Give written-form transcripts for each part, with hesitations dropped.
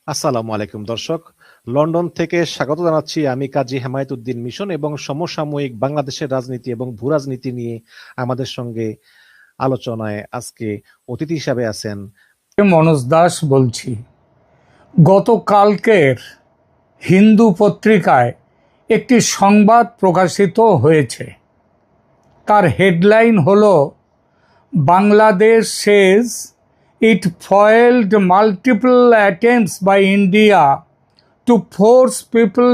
আসসালামু আলাইকুম দর্শক, লন্ডন থেকে স্বাগত জানাচ্ছি। আমি কাজী হেমায়েতুদ্দিন মিশন এবং সমসাময়িক বাংলাদেশের রাজনীতি এবং ভূরাজনীতি নিয়ে আমাদের সঙ্গে আলোচনায় আজকে অতিথি হিসাবে আছেন। মনোজ দাস বলছি। গতকালকের হিন্দু পত্রিকায় একটি সংবাদ প্রকাশিত হয়েছে। তার হেডলাইন হলো, Bangladesh says it foiled multiple attempts by India to force people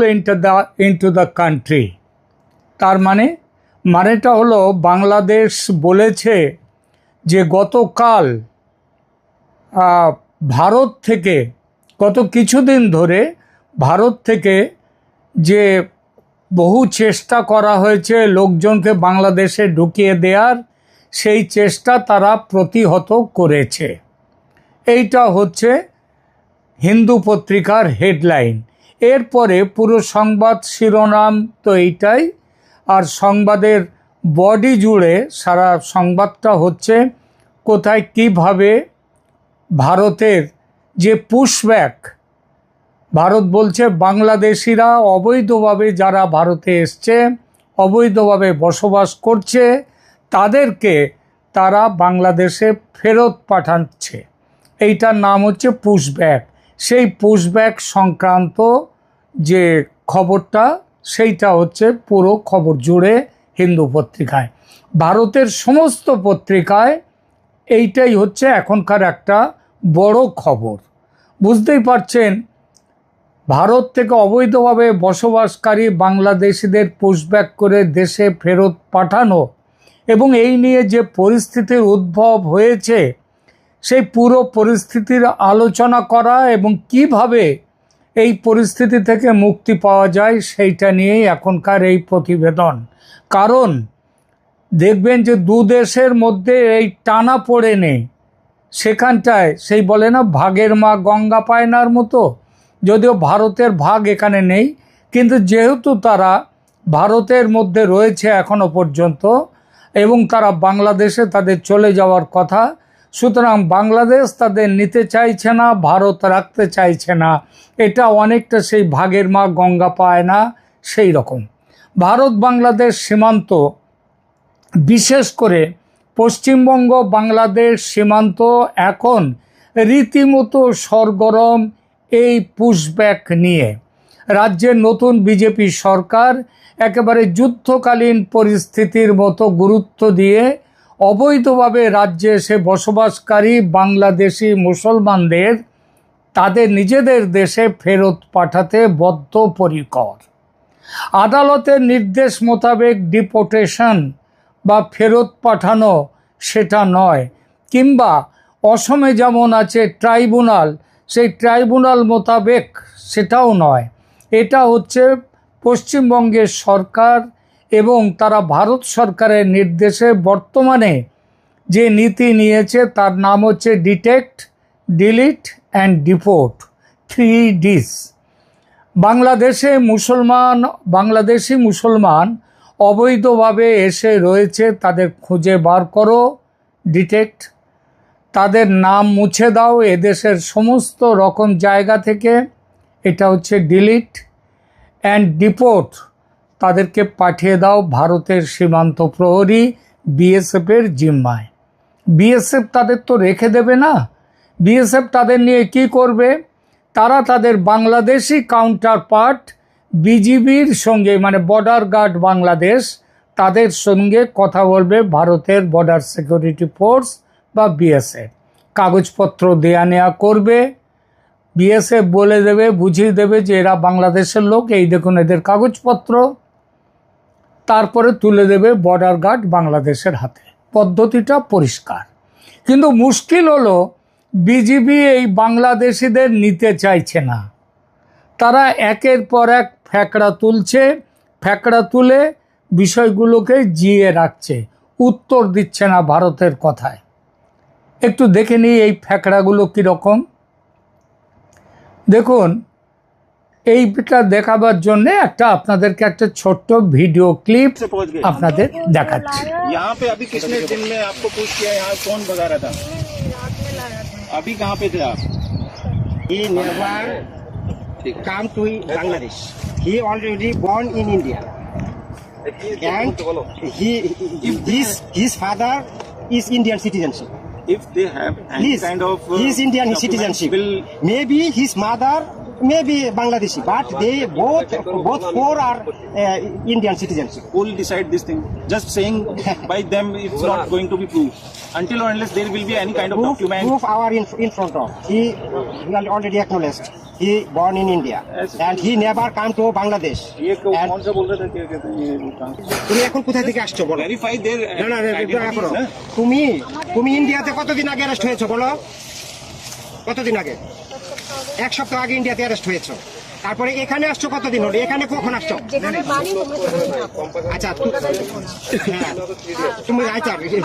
into the country. তার মানেটা হলো, বাংলাদেশ বলেছে যে গতকাল ভারত থেকে গত কিছুদিন ধরে ভারত থেকে যে বহু চেষ্টা করা হয়েছে লোকজনকে বাংলাদেশে ঢুকিয়ে দেওয়ার, সেই চেষ্টা তারা প্রতিহত করেছে। এইটা হচ্ছে হিন্দু পত্রিকার হেডলাইন। এরপরে পুরো সংবাদ শিরোনাম তো এইটাই, আর সংবাদের বডি জুড়ে সারা সংবাদটা হচ্ছে কোথায় কিভাবে ভারতের যে পুশব্যাক, ভারত বলছে বাংলাদেশিরা অবৈধভাবে যারা ভারতে এসছে, অবৈধভাবে বসবাস করছে, তাদেরকে তারা বাংলাদেশে ফেরত পাঠাচ্ছে। এইটার নাম হচ্ছে পুশব্যাক। সেই পুশব্যাক সংক্রান্ত যে খবরটা, সেইটা হচ্ছে পুরো খবর জুড়ে হিন্দু পত্রিকায়। ভারতের সমস্ত পত্রিকায় এইটাই হচ্ছে এখনকার একটা বড় খবর। বুঝতেই পারছেন, ভারত থেকে অবৈধভাবে বসবাসকারী বাংলাদেশিদের পুশব্যাক করে দেশে ফেরত পাঠানো এবং এই নিয়ে যে পরিস্থিতির উদ্ভব হয়েছে, সেই পুরো পরিস্থিতির আলোচনা করা এবং কিভাবে এই পরিস্থিতি থেকে মুক্তি পাওয়া যায়, সেইটা নিয়েই এখনকার এই প্রতিবেদন। কারণ দেখবেন যে দু দেশের মধ্যে এই টানা পড়ে নেই, সেখানটায় সেই বলে না, ভাগের মা গঙ্গা পায়নার মতো। যদিও ভারতের ভাগ এখানে নেই, কিন্তু যেহেতু তারা ভারতের মধ্যে রয়েছে এখনো পর্যন্ত এবং তারা বাংলাদেশে তাদের চলে যাওয়ার কথা, সুতরাং বাংলাদেশ তাদের নিতে চাইছে না, ভারত রাখতে চাইছে না। এটা অনেকটা সেই ভাগের মা গঙ্গা পায় না সেই রকম। ভারত বাংলাদেশ সীমান্ত, বিশেষ করে পশ্চিমবঙ্গ বাংলাদেশ সীমান্ত এখন রীতিমতো সরগরম এই পুশব্যাক নিয়ে। রাজ্যের নতুন বিজেপি সরকার একেবারে যুদ্ধকালীন পরিস্থিতির মতো গুরুত্ব দিয়ে অবৈধভাবে রাজ্যে এসে বসবাসকারী বাংলাদেশি মুসলমানদের তাদের নিজেদের দেশে ফেরত পাঠাতে বদ্ধপরিকর। আদালতের নির্দেশ মোতাবেক ডিপোর্টেশন বা ফেরত পাঠানো সেটা নয়, কিংবা অসমে যেমন আছে ট্রাইব্যুনাল, সেই ট্রাইব্যুনাল মোতাবেক সেটাও নয়। এটা হচ্ছে পশ্চিমবঙ্গের সরকার এবং তারা ভারত সরকারের নির্দেশে বর্তমানে যে নীতি নিয়েছে, তার নাম হচ্ছে detect, delete and deport, 3Ds। Bangladeshi মুসলমান অবৈধভাবে এসে রয়েছে, তাদের খুঁজে বার করো, ডিটেক্ট। তাদের নাম মুছে দাও এদেশের সমস্ত রকম জায়গা থেকে, এটা হচ্ছে ডিলিট। অ্যান্ড ডিপোর্ট, তাদেরকে পাঠিয়ে দাও ভারতের সীমান্ত প্রহরী বিএসএফের জিম্মায়। বিএসএফ তাদের তো রেখে দেবে না। বিএসএফ তাদের নিয়ে কি করবে? তারা তাদের বাংলাদেশি কাউন্টার পার্ট বিজিবির সঙ্গে, মানে বর্ডার গার্ড বাংলাদেশ, তাদের সঙ্গে কথা বলবে ভারতের বর্ডার সিকিউরিটি ফোর্স বা বিএসএফ। কাগজপত্র দেয়া নেওয়া করবে, বিএসএফ বলে দেবে, বুঝিয়ে দেবে যে এরা বাংলাদেশের লোক, এই দেখুন এদের কাগজপত্র, তারপরে তুলে দেবে বর্ডার গার্ড বাংলাদেশের হাতে। পদ্ধতিটা পরিষ্কার। কিন্তু মুশকিল হলো, বিজিবি এই বাংলাদেশিদের নিতে চাইছে না। তারা একের পর এক ফ্যাকড়া তুলছে, ফ্যাকড়া তুলে বিষয়গুলোকে জিয়ে রাখছে, উত্তর দিচ্ছে না ভারতের কথায়। একটু দেখে নিই এই ফ্যাকড়াগুলো কীরকম। দেখুন, এইটা দেখাবার জন্য আপনাদেরকে একটা ছোট্ট ভিডিও ক্লিপ আপনাদের দেখাচ্ছি। यहाँ पे अभी कितने दिन में आपको पूछ किया, यहाँ कौन भगा रहा था? अभी कहाँ पे थे आप? He never come to Bangladesh. He already born in India, and his father is Indian citizenship. If they have any Please, kind of he is Indian documents, citizenship. will Maybe his mother, maybe Bangladeshi, but they both four are Indian citizenship. who will decide this thing? Just saying by them, it's not going to be proved until or unless there will be any kind of document. Proof our in front of. He already acknowledged. He born in India, and he never come to Bangladesh. ये And कौन सा बोल रहे थे क्या कहते हैं ये काम? তুমি এখন কোথা থেকে আসছো বলো? Verify their না না না, identities, দয়া করো। না? তুমি ইন্ডিয়াতে কতদিন আগে অ্যারেস্ট হয়েছো বলো? কতদিন আগে? এক সপ্তাহ আগে ইন্ডিয়াতে অ্যারেস্ট হয়েছো। তারপরে এখানে আসছো কতদিন হলো? এখানে কখন আসছো? যেখানে বাড়ি তোমরা সেখানে থাকো। আচ্ছা কলকাতায় দেখো না। হ্যাঁ, তুমি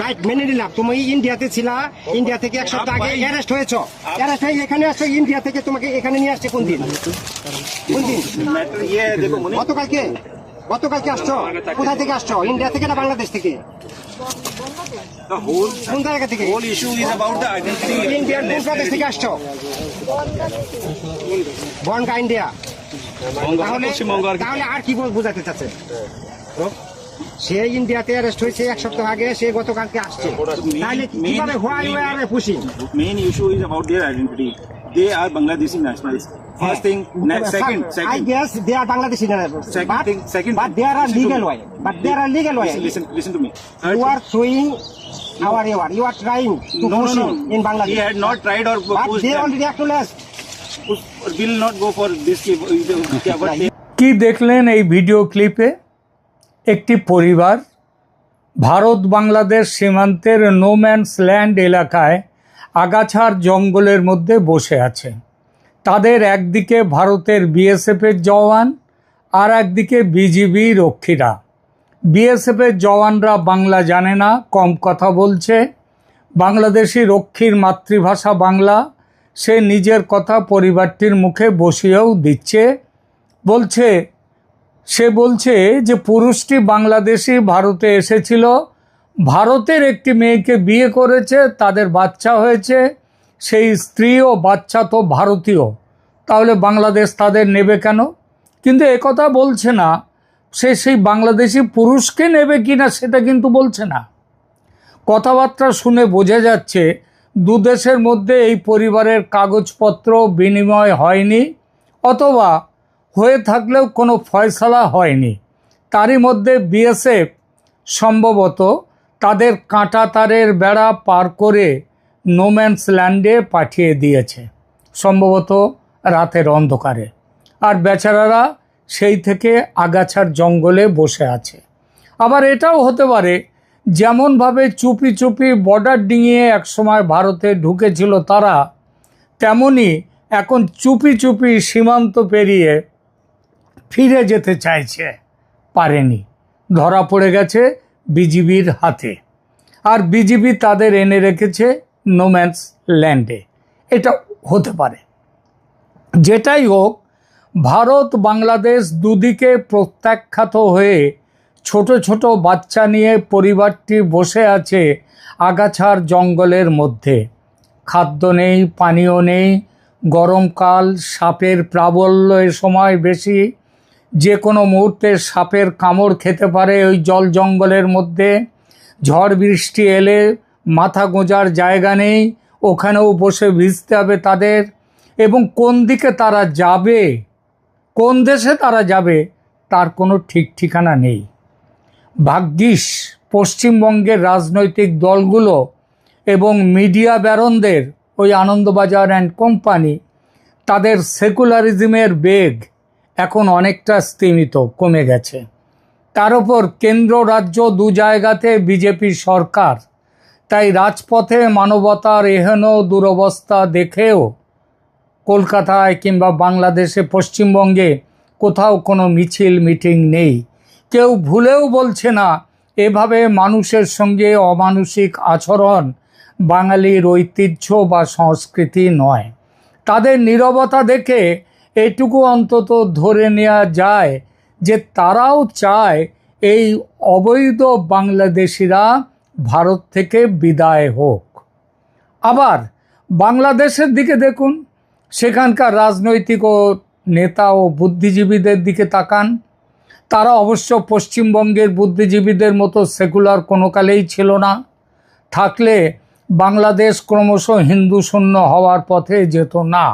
রাইট মেনে নিলাম। তুমি ইন্ডিয়াতে ছিলা, ইন্ডিয়া থেকে এক সপ্তাহ আগে অ্যারেস্ট হয়েছো। অ্যারেস্ট হয়ে এখানে আসছো, ইন্ডিয়া থেকে তোমাকে এখানে নিয়ে আসছে কোন দিন? কোন দিন? Matter ये है, देखो मुनीम, গতকালকে আসছো? কোথা থেকে আসছো? ইন্ডিয়া থেকে না বাংলাদেশ থেকে? the whole কোন জায়গা থেকে? issue is about the identity. Indian কোন প্রদেশ থেকে আসছো? বনগা ইন্ডিয়া। তাহলে পশ্চিমবঙ্গ আর কি? তাহলে আর কি বোঝাতে চাচ্ছে? সে ইন্ডিয়াতে অ্যারেস্ট হয়েছে এক সপ্তাহ আগে, সে গতকালকে আসছে। তাহলে কিভাবে why were pushing? Main issue is about their identity. They are Bangladeshi nationals. First thing, I second. guess they are Bangladeshi, but there are legal way. But there are legal way. Listen to me. You are showing you are trying to No, push no, him in no. He Bangladesh. had not tried or But pushed they them. already acknowledged. Will not go for this. What they কি দেখলেন এই video ক্লিপে? একটি পরিবার ভারত বাংলাদেশ সীমান্তের no man's land এলাকায় আগাছার জঙ্গলের মধ্যে বসে আছে। তাদের একদিকে ভারতের বিএসএফের জওয়ান, আর একদিকে বিজিবি রক্ষীরা। বিএসএফের জওয়ানরা বাংলা জানে না, কম কথা বলছে। বাংলাদেশি রক্ষীর মাতৃভাষা বাংলা, সে নিজের কথা পরিবারটির মুখে বসিয়েও দিচ্ছে। সে বলছে যে পুরুষটি বাংলাদেশি, ভারতে এসেছিল, ভারতের একটি মেয়েকে বিয়ে করেছে, তাদের বাচ্চা হয়েছে, সেই স্ত্রী ও বাচ্চা তো ভারতীয়, তাহলে বাংলাদেশ তাদের নেবে কেন? কিন্তু একথা বলছে না সে সেই বাংলাদেশি পুরুষকে নেবে কিনা, সেটা কিন্তু বলছে না। কথাবার্তা শুনে বোঝা যাচ্ছে দু দেশের মধ্যে এই পরিবারের কাগজপত্র বিনিময় হয়নি, অথবা হয়ে থাকলেও কোনো ফয়সালা হয়নি। তারই মধ্যে বিএসএফ সম্ভবত তাদের কাঁটা তারের বেড়া পার করে নোম্যান্স ল্যান্ডে পাঠিয়ে দিয়েছে, সম্ভবত রাতের অন্ধকারে। আর বেচারারা সেই থেকে আগাছার জঙ্গলে বসে আছে। আবার এটাও হতে পারে যেমনভাবে চুপি চুপি বর্ডার ডিঙিয়ে একসময় ভারতে ঢুকেছিল তারা, তেমনি এখন চুপি চুপি সীমান্ত পেরিয়ে ফিরে যেতে চাইছে, পারেনি, ধরা পড়ে গেছে বিজিবির হাতে। আর বিজিবি তাদের এনে রেখেছে নোম্যান্স ল্যান্ডে। এটা হতে পারে। যেটাই হোক, ভারত বাংলাদেশ দুদিকে প্রত্যাখ্যাত হয়ে ছোট ছোট বাচ্চা নিয়ে পরিবারটি বসে আছে আগাছার জঙ্গলের মধ্যে। খাদ্য নেই, পানীয় নেই, গরমকাল, সাপের প্রাবল্য এ সময় বেশি, যে কোনো মুহূর্তে সাপের কামড় খেতে পারে ওই জল জঙ্গলের মধ্যে। ঝড় বৃষ্টি এলে মাথা গোঁজার জায়গা নেই, ওখানেও বসে ভিজতে হবে তাদের। এবং কোন দিকে তারা যাবে, কোন দেশে তারা যাবে, তার কোনো ঠিক ঠিকানা নেই। ভাগ্যিস পশ্চিমবঙ্গের রাজনৈতিক দলগুলো এবং মিডিয়া ব্যারনদের, ওই আনন্দবাজার অ্যান্ড কোম্পানি, তাদের সেকুলারিজমের বেগ এখন অনেকটা স্তিমিত, কমে গেছে। তার উপর কেন্দ্র রাজ্য দু জায়গাতে বিজেপি সরকার, তাই রাজপথে মানবতার এহেন দুরবস্থা দেখেও কলকাতায় কিংবা বাংলাদেশে, পশ্চিমবঙ্গে কোথাও কোনো মিছিল মিটিং নেই। কেউ ভুলেও বলছে না এভাবে মানুষের সঙ্গে অমানুষিক আচরণ বাঙালির ঐতিহ্য বা সংস্কৃতি নয়। তাদের নীরবতা দেখে এটুকু অন্তত ধরে নেওয়া যায় যে তারাও চায় এই অবৈধ বাংলাদেশিরা ভারত থেকে বিদায় হোক। আবার বাংলাদেশের দিকে দেখুন, সেখানকার রাজনৈতিক ও নেতা ও বুদ্ধিজীবীদের দিকে তাকান। তারা অবশ্য পশ্চিমবঙ্গের বুদ্ধিজীবীদের মতো সেকুলার কোনো কালেই ছিল না। থাকলে বাংলাদেশ ক্রমশ হিন্দু শূন্য হওয়ার পথে যেত না।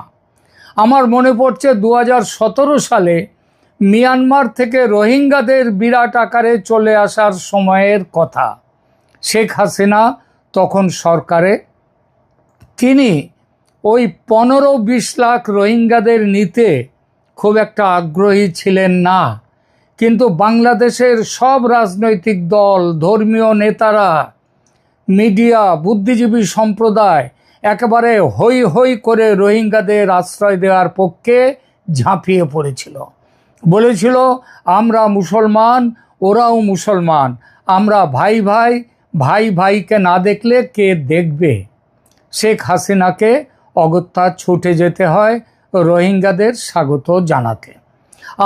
আমার মনে পড়ছে 2017 সালে মিয়ানমার থেকে রোহিঙ্গাদের বিরাট আকারে চলে আসার সময়ের কথা। শেখ হাসিনা তখন সরকারে, তিনি ওই 15-20 লাখ রোহিঙ্গাদের নিতে খুব একটা আগ্রহী ছিলেন না। কিন্তু বাংলাদেশের সব রাজনৈতিক দল, ধর্মীয় নেতারা, মিডিয়া, বুদ্ধিজীবী সম্প্রদায় একেবারে হই হই করে রোহিঙ্গাদের আশ্রয় দেওয়ার পক্ষে ঝাঁপিয়ে পড়েছিল। বলেছিল, আমরা মুসলমান, ওরাও মুসলমান, আমরা ভাই ভাই, ভাই ভাইকে না দেখলে কে দেখবে। শেখ হাসিনাকে অগত্যা ছুটে যেতে হয় রোহিঙ্গাদের স্বাগত জানাতে।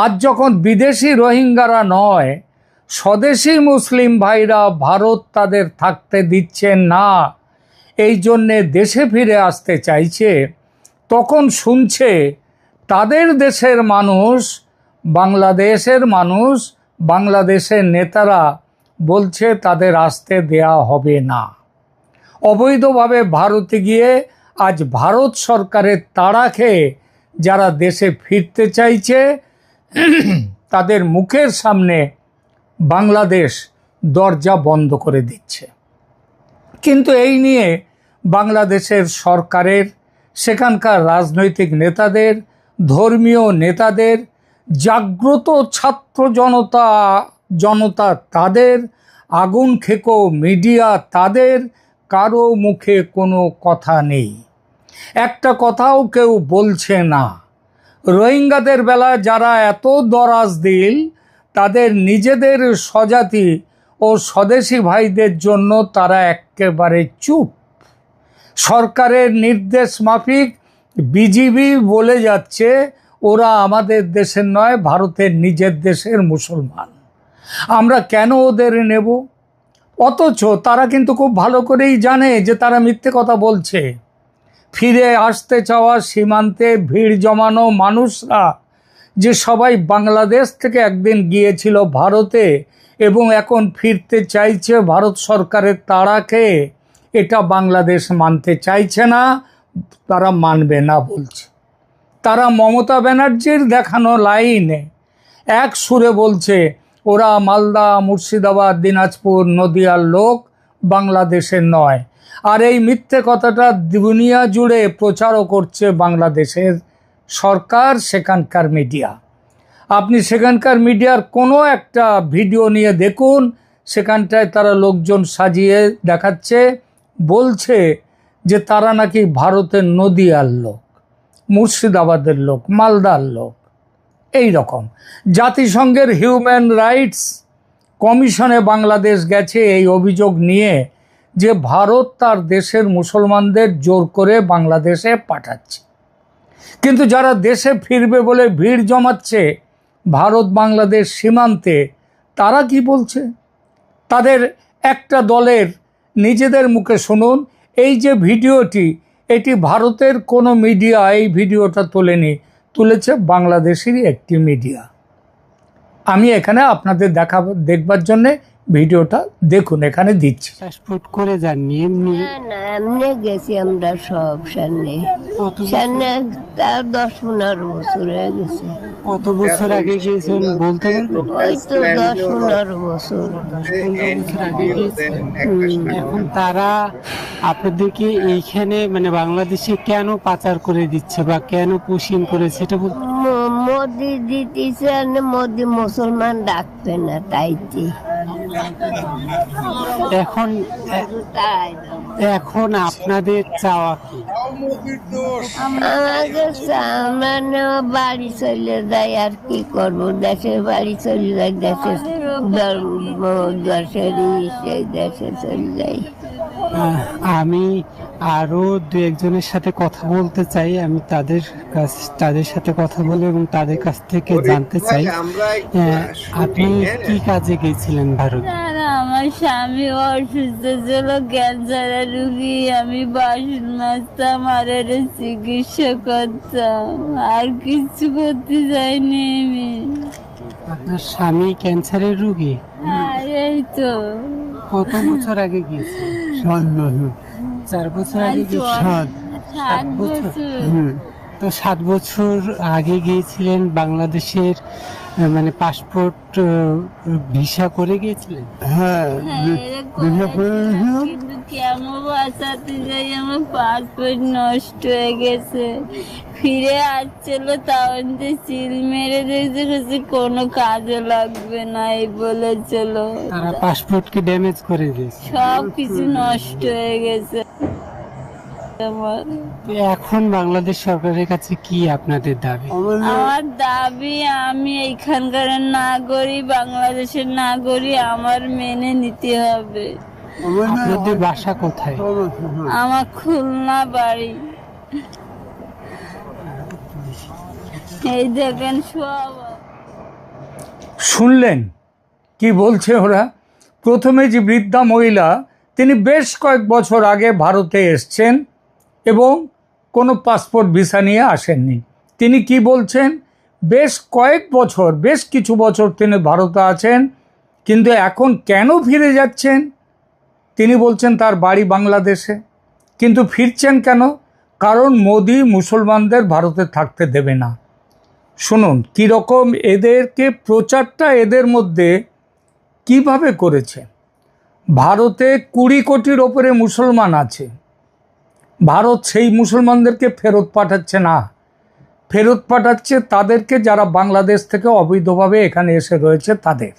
আজ যখন বিদেশি রোহিঙ্গারা নয়, স্বদেশি মুসলিম ভাইরা ভারত তাদের থাকতে দিচ্ছে না, এই জন্যে দেশে ফিরে আসতে চাইছে, তখন শুনছে তাদের দেশের মানুষ, বাংলাদেশের মানুষ, বাংলাদেশের নেতারা বলছে তাদের আসতে দেয়া হবে না। অবৈধভাবে ভারতে গিয়ে আজ ভারত সরকারের তাড়া খেয়ে যারা দেশে ফিরতে চাইছে, তাদের মুখের সামনে বাংলাদেশ দরজা বন্ধ করে দিচ্ছে। কিন্তু এই নিয়ে বাংলাদেশের সরকারের, সেখানকার রাজনৈতিক নেতাদের, ধর্মীয় নেতাদের, জাগ্রত ছাত্র জনতা তাদের, আগুন খেকো মিডিয়া তাদের, কারো মুখে কোনো কথা নেই, একটা কথাও কেউ বলছে না। রোহিঙ্গাদের বেলা যারা এত দরাজ দিল, তাদের নিজেদের স্বজাতি ও স্বদেশী ভাইদের জন্য তারা একেবারে চুপ। সরকারের নির্দেশ মাফিক বিজিবি বলে যাচ্ছে ওরা আমাদের দেশের নয়, ভারতের নিজের দেশের মুসলমান, আমরা কেন ওদের নেব? অথচ তারা কিন্তু খুব ভালো করেই জানে যে তারা মিথ্যে কথা বলছে। ফিরে আসতে চাওয়া সীমান্তে ভিড় জমানো মানুষরা যে সবাই বাংলাদেশ থেকে একদিন গিয়েছিল ভারতে এবং এখন ফিরতে চাইছে ভারত সরকারের তাড়া খেয়ে, এটা বাংলাদেশ মানতে চাইছে না, তারা মানবে না বলছে। তারা মমতা ব্যানার্জির দেখানো লাইনে এক সুরে বলছে ওরা মালদা, মুর্শিদাবাদ, দিনাজপুর, নদিয়ার লোক, বাংলাদেশের নয়। আর এই মিথ্যে কথাটা দুনিয়া জুড়ে প্রচারও করছে বাংলাদেশের সরকার, সেখানকার মিডিয়া। আপনি সেখানকার মিডিয়ার কোনো একটা ভিডিও নিয়ে দেখুন, সেখানটায় তারা লোকজন সাজিয়ে দেখাচ্ছে, বলছে যে তারা নাকি ভারতের নদিয়ার লোক, মুর্শিদাবাদের লোক, মালদার লোক। এই রকম জাতিসংঘের হিউম্যান রাইটস কমিশনে বাংলাদেশ গেছে এই অভিযোগ নিয়ে যে ভারত তার দেশের মুসলমানদের জোর করে বাংলাদেশে পাঠাচ্ছে। কিন্তু যারা দেশে ফিরবে বলে ভিড় জমাচ্ছে ভারত বাংলাদেশ সীমান্তে, তারা কি বলছে? তাদের একটা দলের নিজেদের মুখে শুনুন। এই যে ভিডিওটি, এটি ভারতের কোনো মিডিয়া এই ভিডিওটা তুলেছে বাংলাদেশেরই একটি মিডিয়া। আমি এখানে আপনাদের দেখবার জন্যে ভিডিওটা দেখুন, এখানে দিচ্ছি। পাসপোর্ট করে যাননি এমনি? না এমনি গেছি আমরা সব সামনে সামনে, তার 10-15 বছর হয়ে গেছে। কত বছর আগে গিয়েছেন বলতে পারবেন? ওই তো 10-15 বছর। 10-15 বছর আগে গিয়েছেন। এখন তারা আপনাদেরকে এইখানে মানে বাংলাদেশে কেন পাচার করে দিচ্ছে বা কেন পুশিং করে সেটা মোদি দিতেছে, মোদি মুসলমান ডাকবে না তাইতে। এখন আপনাদের চাওয়া কি? আমাকে আমরা বাড়ি চলে যাই, আর কি করবো, দেশের বাড়ি চলে যাই, দেশের দেশে চলে যাই। আমি আরো 2-1 জনের সাথে কথা বলতে চাই, আমি তাদের সাথে কথা বলে এবং তাদের কাছ থেকে জানতে চাই আপনি কি কাজে গিয়েছিলেন ভারত? আমার স্বামী অসুস্থ ছিল, ক্যান্সারের রুগী। আমি বাসন মাজতাম আর এর চিকিৎসা করতাম, আর কিছু করতে চাইনি আমি। আপনার স্বামী ক্যান্সারের রোগী? হ্যাঁ, এই তো কত বছর আগে গিয়েছে? 4 বছর আগে গিয়েছে। 7 বছর। তো 7 বছর আগে গিয়েছিলেন বাংলাদেশের, মানে পাসপোর্ট ভিসা করে গিয়েছিলেন? হ্যাঁ, এটা করেছিলাম, কিন্তু কেমন বাঁচাতে যাই আমার পাসপোর্ট নষ্ট হয়ে গেছে। ফিরে আসছিল, তাও সিল মেরে দিয়েছে, কোনো কাজে লাগবে না এই বলেছিল। তারা পাসপোর্টকে ড্যামেজ করে দিয়েছে। সব কিছু নষ্ট হয়ে গেছে আমার। তো এখন বাংলাদেশ সরকারের কাছে কি আপনাদের দাবি? আমার দাবি, আমি এখানকার নাগরিক, বাংলাদেশের নাগরিক, আমার মেনে নিতে হবে। আপনাদের বাসা কোথায়? আমার খুলনা বাড়ি। এই দেখেন সব। শুনলেন কি বলছে ওরা? প্রথমে যে বৃদ্ধা মহিলা, তিনি বেশ কয়েক বছর আগে ভারতে এসছেন এবং কোনো পাসপোর্ট ভিসা নিয়ে আসেননি। তিনি কি বলছেন? বেশ কয়েক বছর, বেশ কিছু বছর তিনি ভারতে আছেন, কিন্তু এখন কেন ফিরে যাচ্ছেন? তিনি বলছেন তার বাড়ি বাংলাদেশে, কিন্তু ফিরছেন কেন? কারণ মোদি মুসলমানদের ভারতে থাকতে দেবে না। শুনুন কীরকম এদেরকে প্রচারটা এদের মধ্যে কিভাবে করেছে। ভারতে 20 কোটির ওপরে মুসলমান আছে। ভারত সেই মুসলমানদেরকে ফেরত পাঠাচ্ছে না, ফেরত পাঠাচ্ছে তাদেরকে যারা বাংলাদেশ থেকে অবৈধভাবে এখানে এসে রয়েছে তাদের।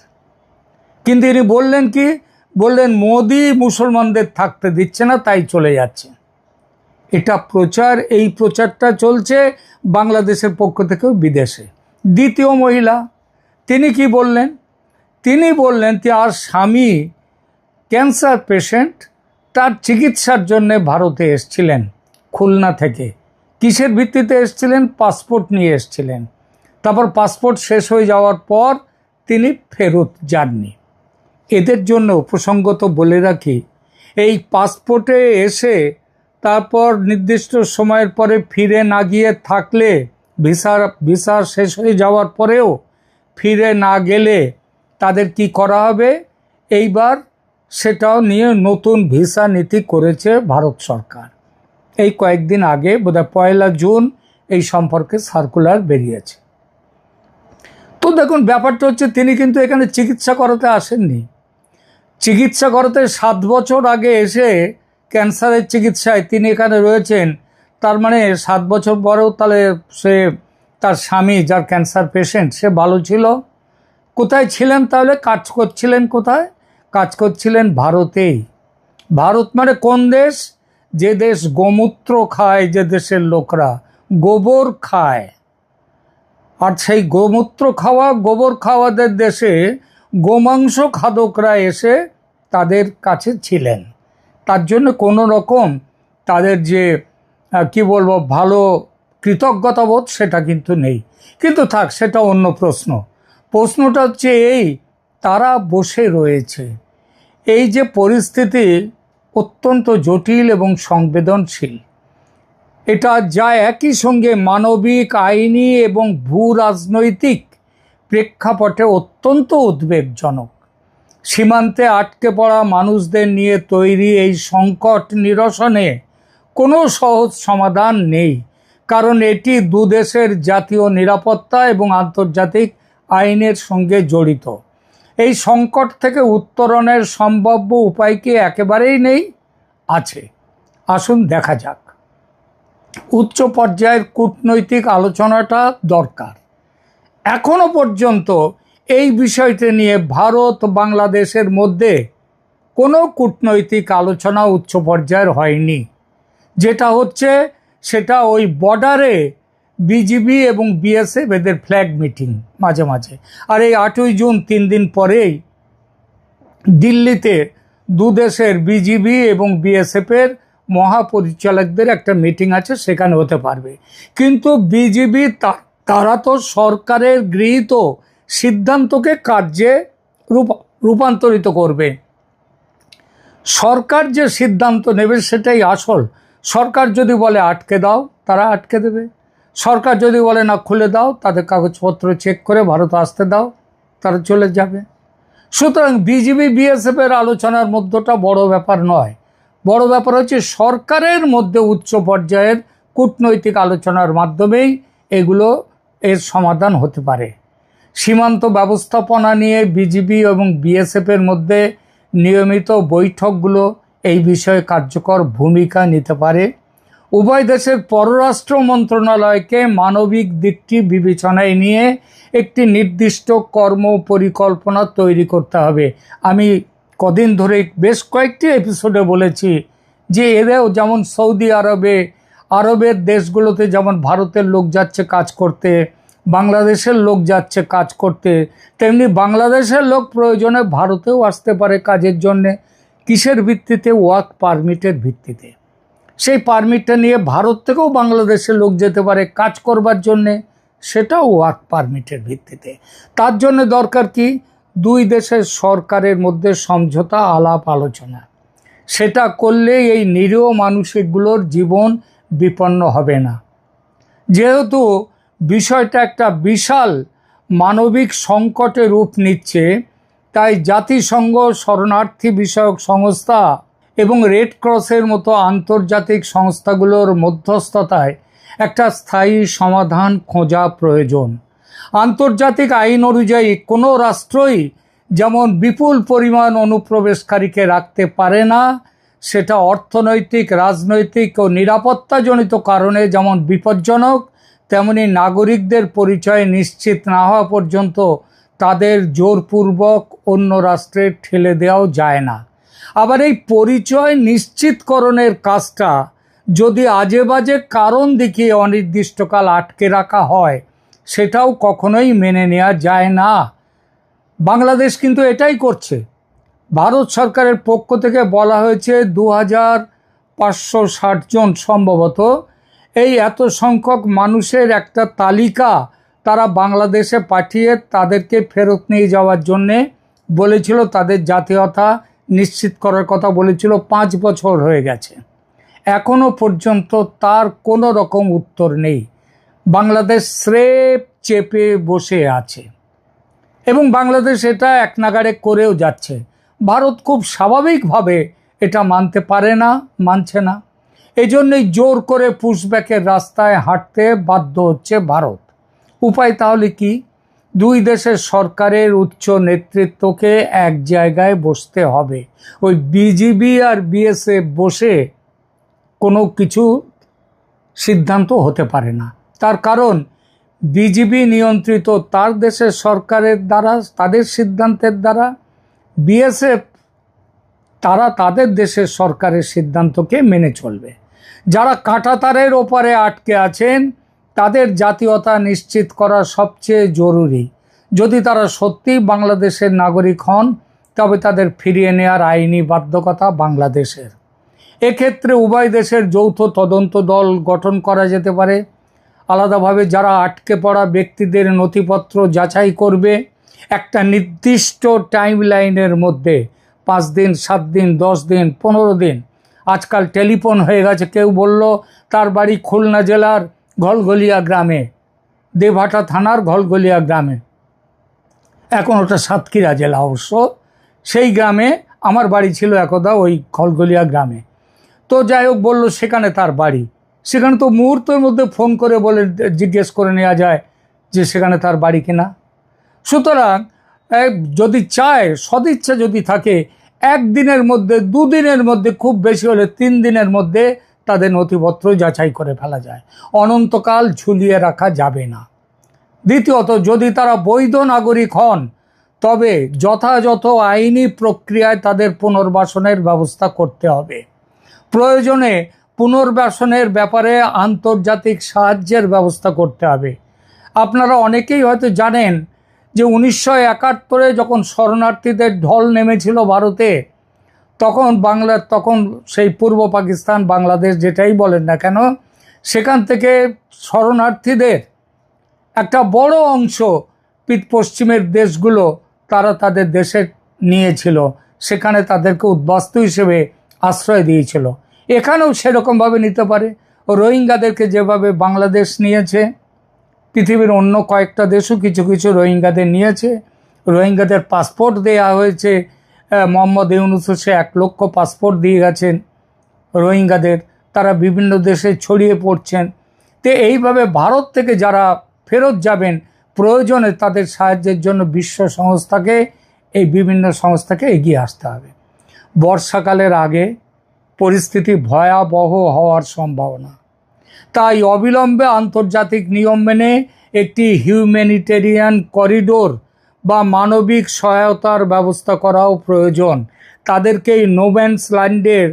কিন্তু ইনি বললেন কি? বললেন মোদি মুসলমানদের থাকতে দিচ্ছে না, তাই চলে যাচ্ছে। এটা প্রচার, এই প্রচারটা চলছে বাংলাদেশের পক্ষ থেকেও বিদেশে। দ্বিতীয় মহিলা, তিনি কি বললেন? তিনি বললেন তার স্বামী ক্যান্সার পেশেন্ট, তার চিকিৎসার জন্য ভারতে এসছিলেন খুলনা থেকে। কিসের ভিত্তিতে এসছিলেন? পাসপোর্ট নিয়ে এসছিলেন। তারপর পাসপোর্ট শেষ হয়ে যাওয়ার পর তিনি ফেরত যাননি। এদের জন্য প্রসঙ্গত বলে রাখি, এই পাসপোর্টে এসে তারপর নির্দিষ্ট সময়ের পরে ফিরে না গিয়ে থাকলে, ভিসা শেষ হয়ে যাওয়ার পরেও ফিরে না গেলে তাদের কি করা হবে? এইবার সেটাও নিয়ে নতুন ভিসা নীতি করেছে ভারত সরকার। এই কয়েকদিন আগে, বোধহয় 1 জুন, এই সম্পর্কে সার্কুলার বেরিয়েছে। তো দেখুন ব্যাপারটা হচ্ছে, তিনি কিন্তু এখানে চিকিৎসা করাতে আসেননি। চিকিৎসা করাতে 7 বছর আগে এসে ক্যান্সারের চিকিৎসায় তিনি এখানে রয়েছেন। তার মানে 7 বছর পরেও তাহলে তার স্বামী যার ক্যান্সার পেশেন্ট, সে ভালো ছিল। কোথায় ছিলেন তাহলে? কাজ করছিলেন কোথায়? কাজ করছিলেন ভারতেই। ভারত মানে কোন দেশ? যে দেশ গোমূত্র খায়, যে দেশের লোকরা গোবর খায়। আর সেই গোমূত্র খাওয়া, গোবর খাওয়াদের দেশে গোমাংস খাদকরা এসে তাদের কাছে ছিলেন। তার জন্য কোনো রকম তাদের যে কি বলবো ভালো কৃতজ্ঞতাবোধ সেটা কিন্তু নেই। কিন্তু থাক, সেটা অন্য প্রশ্ন। প্রশ্নটা হচ্ছে এই, তারা বসে রয়েছে। এই যে পরিস্থিতি অত্যন্ত জটিল এবং সংবেদনশীল, এটা যা একই সঙ্গে মানবিক, আইনি এবং ভূ রাজনৈতিক প্রেক্ষাপটে অত্যন্ত উদ্বেগজনক। সীমান্তে আটকে পড়া মানুষদের নিয়ে তৈরি এই সংকট নিরসনে কোনো সহজ সমাধান নেই, কারণ এটি দুদেশের জাতীয় নিরাপত্তা এবং আন্তর্জাতিক আইনের সঙ্গে জড়িত। এই সংকট থেকে উত্তরণের সম্ভাব্য উপায় কি একেবারেই নেই? আছে। আসুন দেখা যাক। উচ্চ পর্যায়ের কূটনৈতিক আলোচনাটা দরকার। এখনো পর্যন্ত এই বিষয়টি নিয়ে ভারত বাংলাদেশের মধ্যে কোনো কূটনৈতিক আলোচনা উচ্চ পর্যায়ের হয়নি। যেটা হচ্ছে সেটা ওই বর্ডারে বিজিবি এবং বিএসএফ এদের ফ্ল্যাগ মিটিং মাঝে মাঝে। আর এই 8ই জুন 3 দিন পরেই দিল্লিতে দুদেশের বিজিবি এবং বিএসএফের মহাপরিচালকদের একটা মিটিং আছে, সেখানে হতে পারবে। কিন্তু বিজিবি তারা তো সরকারের গৃহীত সিদ্ধান্তকে কার্যে রূপান্তরিত করবে। সরকার যে সিদ্ধান্ত নেবে সেটাই আসল। সরকার যদি বলে আটকে দাও, তারা আটকে দেবে। সরকার যদি বলে না খুলে দাও, তাদের কাগজপত্র চেক করে ভারত আসতে দাও, তারা চলে যাবে। সুতরাং বিজিবি বিএসএফ এর আলোচনার মধ্যটা বড় ব্যাপার নয়। বড় ব্যাপার হচ্ছে সরকারের মধ্যে উচ্চ পর্যায়ের কূটনৈতিক আলোচনার মাধ্যমেই এগুলো এর সমাধান হতে পারে। সীমান্ত ব্যবস্থাপনা নিয়ে বিজিবি এবং বিএসএফ এর মধ্যে নিয়মিত বৈঠকগুলো এই বিষয়ে কার্যকর ভূমিকা নিতে পারে। উভয় দেশের পররাষ্ট্র মন্ত্রণালয়কে মানবিক দিকটি বিবেচনায় নিয়ে একটি নির্দিষ্ট কর্ম পরিকল্পনা তৈরি করতে হবে। আমি কদিন ধরে বেশ কয়েকটি এপিসোডে বলেছি যে এরাও যেমন সৌদি আরবের দেশগুলোতে যেমন ভারতের লোক যাচ্ছে কাজ করতে, বাংলাদেশের লোক যাচ্ছে কাজ করতে, তেমনি বাংলাদেশের লোক প্রয়োজনে ভারতেও আসতে পারে কাজের জন্যে। কিসের ভিত্তিতে? ওয়ার্ক পারমিটের ভিত্তিতে। সেই পারমিটটা নিয়ে ভারত থেকেও বাংলাদেশের লোক যেতে পারে কাজ করবার জন্যে, সেটাও ওয়ার্ক পারমিটের ভিত্তিতে। তার জন্য দরকার কি? দুই দেশের সরকারের মধ্যে সমঝোতা, আলাপ আলোচনা। সেটা করলে এই নিরীহ মানুষগুলোর জীবন বিপন্ন হবে না। যেহেতু বিষয়টা একটা বিশাল মানবিক সংকটে রূপ নিচ্ছে, তাই জাতিসংঘ, শরণার্থী বিষয়ক সংস্থা এবং রেড ক্রসের মতো আন্তর্জাতিক সংস্থাগুলোর মধ্যস্থতায় একটা স্থায়ী সমাধান খোঁজা প্রয়োজন। আন্তর্জাতিক আইন অনুযায়ী কোনো রাষ্ট্রই যেমন বিপুল পরিমাণ অনুপ্রবেশকারীকে রাখতে পারে না, সেটা অর্থনৈতিক, রাজনৈতিক ও নিরাপত্তাজনিত কারণে যেমন বিপজ্জনক, তেমনি নাগরিকদের পরিচয় নিশ্চিত না হওয়া পর্যন্ত তাদের জোরপূর্বক অন্য রাষ্ট্রে ঠেলে দেওয়াও যায় না। আবার এই পরিচয় নিশ্চিতকরণের কাজটা যদি আজে বাজে কারণ দেখিয়ে অনির্দিষ্টকাল আটকে রাখা হয়, সেটাও কখনোই মেনে নেওয়া যায় না। বাংলাদেশ কিন্তু এটাই করছে। ভারত সরকারের পক্ষ থেকে বলা হয়েছে 2560 জন সম্ভবত, এই এত সংখ্যক মানুষের একটা তালিকা তারা বাংলাদেশে পাঠিয়ে তাদেরকে ফেরত নিয়ে যাওয়ার জন্যে বলেছিল, তাদের জাতীয়তা নিশ্চিত করার কথা বলেছিল। 5 বছর হয়ে গেছে, এখনো পর্যন্ত তার কোনো রকম উত্তর নেই। বাংলাদেশ স্রেফ চেপে বসে আছে এবং বাংলাদেশ এটা এক নাগাড়ে করেও যাচ্ছে। ভারত খুব স্বাভাবিকভাবে এটা মানতে পারে না, মানছে না। এই জন্যই জোর করে পুশব্যাকের রাস্তায় হাঁটতে বাধ্য হচ্ছে ভারত। উপায় তাহলে কি? দুই দেশের সরকারের উচ্চ নেতৃত্বকে এক জায়গায় বসতে হবে। ওই বিজিবি আর বিএসএফ বসে কোনো কিছু সিদ্ধান্ত হতে পারে না। তার কারণ বিজিবি নিয়ন্ত্রিত তার দেশের সরকারের দ্বারা, তাদের সিদ্ধান্তের দ্বারা, বিএসএফ তারা তাদের দেশের সরকারের সিদ্ধান্তকে মেনে চলবে। যারা কাঁটাতারের ওপারে আটকে আছেন তাদের জাতীয়তা নিশ্চিত করা সবচেয়ে জরুরি। যদি তারা সত্যিই বাংলাদেশের নাগরিক হন, তবে তাদের ফিরিয়ে নেওয়ার আইনি বাধ্যকতা বাংলাদেশের। এক্ষেত্রে উভয় দেশের যৌথ তদন্ত দল গঠন করা যেতে পারে। আলাদাভাবে যারা আটকে পড়া ব্যক্তিদের নথিপত্র যাচাই করবে, একটা নির্দিষ্ট টাইম লাইনের মধ্যে 5 দিন, 7 দিন, 10 দিন, 15 দিন। আজকাল টেলিফোন হয়ে গেছে। কেউ বলল তার বাড়ি খুলনা জেলার ঘলঘলিয়া গ্রামে, দেবহাটা থানার ঘলঘলিয়া গ্রামে, এখন ওটা সাতক্ষীরা জেলা অবশ্য। সেই গ্রামে আমার বাড়ি ছিল একদা, ওই ঘলঘলিয়া গ্রামে। তো যাই হোক, বললো সেখানে তার বাড়ি। সেখানে তো মুহূর্তের মধ্যে ফোন করে বলে জিজ্ঞেস করে নেওয়া যায় যে সেখানে তার বাড়ি কিনা। সুতরাং যদি চায়, সদিচ্ছা যদি থাকে, 1 দিনের মধ্যে, 2 দিনের মধ্যে, খুব বেশি হলে 3 দিনের মধ্যে তাদের নথিপত্র যাচাই করে ফেলা যায়। অনন্তকাল ঝুলিয়ে রাখা যাবে না। দ্বিতীয়ত, যদি তারা বৈধ নাগরিক হন, তবে যথাযথ আইনি প্রক্রিয়ায় তাদের পুনর্বাসনের ব্যবস্থা করতে হবে। প্রয়োজনে পুনর্বাসনের ব্যাপারে আন্তর্জাতিক সাহায্যের ব্যবস্থা করতে হবে। আপনারা অনেকেই হয়তো জানেন যে 1971 যখন শরণার্থীদের ঢল নেমেছিল ভারতে, তখন সেই পূর্ব পাকিস্তান, বাংলাদেশ যেটাই বলেন না কেন, সেখান থেকে শরণার্থীদের একটা বড় অংশ পশ্চিমের দেশগুলো তারা তাদের দেশে নিয়েছিল। সেখানে তাদেরকে উদ্বাস্তু হিসেবে আশ্রয় দিয়েছিল। এখানেও সেরকমভাবে নিতে পারে। রোহিঙ্গাদেরকে যেভাবে বাংলাদেশ নিয়েছে, পৃথিবীর অন্য কয়েকটা দেশও কিছু কিছু রোহিঙ্গাদের নিয়েছে। রোহিঙ্গাদের পাসপোর্ট দেওয়া হয়েছে। মোহাম্মদ ইউনূস 1 লক্ষ পাসপোর্ট দিয়ে গেছেন রোহিঙ্গাদের, তারা বিভিন্ন দেশে ছড়িয়ে পড়ছেন। তো এইভাবে ভারত থেকে যারা ফেরত যাবেন, প্রয়োজনে তাদের সাহায্যের জন্য বিশ্ব সংস্থাকে, এই বিভিন্ন সংস্থাকে এগিয়ে আসতে হবে। বর্ষাকালের আগে পরিস্থিতি ভয়াবহ হওয়ার সম্ভাবনা, তাই অবিলম্বে আন্তর্জাতিক নিয়ম মেনে একটি হিউম্যানিটেরিয়ান করিডোর বা মানবিক সহায়তার ব্যবস্থা করাও প্রয়োজন। তাদেরকে এই নোম্যান্স ল্যান্ডের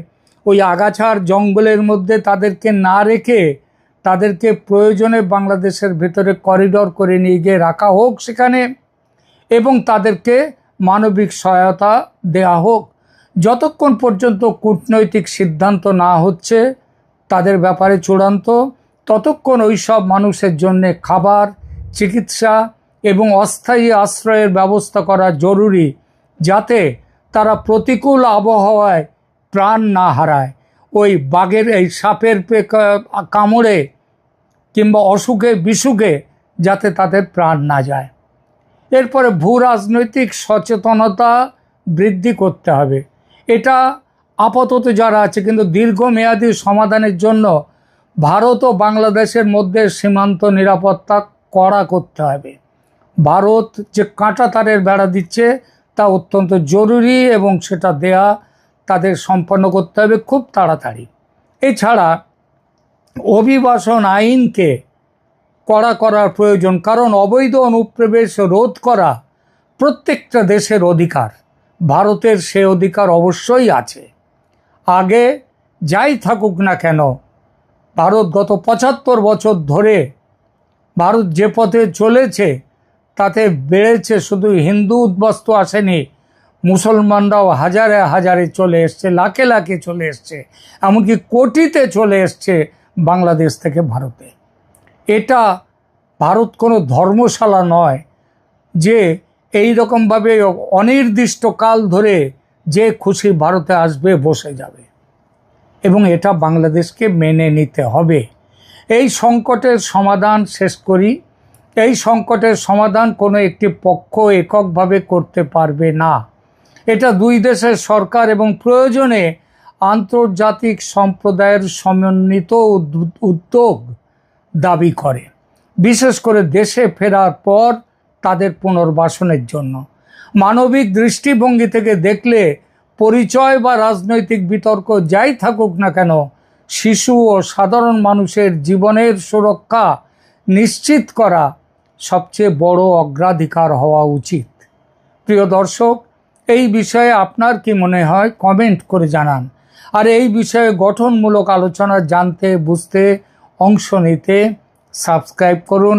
ওই আগাছার জঙ্গলের মধ্যে তাদেরকে না রেখে তাদেরকে প্রয়োজনে বাংলাদেশের ভেতরে করিডোর করে নিয়ে গিয়ে রাখা হোক সেখানে, এবং তাদেরকে মানবিক সহায়তা দেয়া হোক। যতক্ষণ পর্যন্ত কূটনৈতিক সিদ্ধান্ত না হচ্ছে তাদের ব্যাপারে চূড়ান্ত, ততক্ষণ ওই সব মানুষের জন্যে খাবার, চিকিৎসা এবং অস্থায়ী আশ্রয়ের ব্যবস্থা করা জরুরি, যাতে তারা প্রতিকূল আবহাওয়ায় প্রাণ না হারায়। ওই বাঘের, এই সাপের কামড়ে কিংবা অসুখে বিসুখে যাতে তাদের প্রাণ না যায়। এরপরে ভূ রাজনৈতিক সচেতনতা বৃদ্ধি করতে হবে। এটা আপাতত যারা আছে, কিন্তু দীর্ঘমেয়াদী সমাধানের জন্য ভারত ও বাংলাদেশের মধ্যে সীমান্ত নিরাপত্তা কড়া করতে হবে। ভারত যে কাঁটাতারের বেড়া দিচ্ছে তা অত্যন্ত জরুরি, এবং সেটা দেয়া তাদের সম্পন্ন করতে হবে খুব তাড়াতাড়ি। এছাড়া অভিবাসন আইনকে কড়া করার প্রয়োজন, কারণ অবৈধ অনুপ্রবেশ রোধ করা প্রত্যেকটা দেশের অধিকার। ভারতের সে অধিকার অবশ্যই আছে। আগে যাই থাকুক না কেন, ভারত গত 75 বছর ধরে ভারত যে পথে চলেছে তাতে বেড়েছে। শুধু হিন্দু উদ্বাস্তু আসেনি, মুসলমানরাও হাজারে হাজারে চলে এসছে, লাখে লাখে চলে এসছে, এমনকি কোটিতে চলে এসছে বাংলাদেশ থেকে ভারতে। এটা ভারত কোনো ধর্মশালা নয় যে এই রকমভাবে অনির্দিষ্টকাল ধরে যে খুশি ভারতে আসবে বসে যাবে, এবং এটা বাংলাদেশকে মেনে নিতে হবে। এই সংকটের সমাধান শেষ করি। এই সংকটের সমাধান কোনো একটি পক্ষ এককভাবে করতে পারবে না। এটা দুই দেশের সরকার এবং প্রয়োজনে আন্তর্জাতিক সম্প্রদায়ের সমন্বিত উদ্যোগ দাবি করে, বিশেষ করে দেশে ফেরার পর তাদের পুনর্বাসনের জন্য। মানবিক দৃষ্টিভঙ্গি থেকে দেখলে পরিচয় বা রাজনৈতিক বিতর্ক যাই থাকুক না কেন, শিশু ও সাধারণ মানুষের জীবনের সুরক্ষা নিশ্চিত করা সবচেয়ে বড় অগ্রাধিকার হওয়া উচিত। প্রিয় দর্শক, এই বিষয়ে আপনার কি মনে হয় কমেন্ট করে জানান। আর এই বিষয়ে গঠনমূলক আলোচনা জানতে, বুঝতে, অংশ নিতে সাবস্ক্রাইব করুন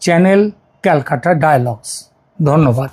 চ্যানেল ক্যালকাটা ডায়ালগস। ধন্যবাদ।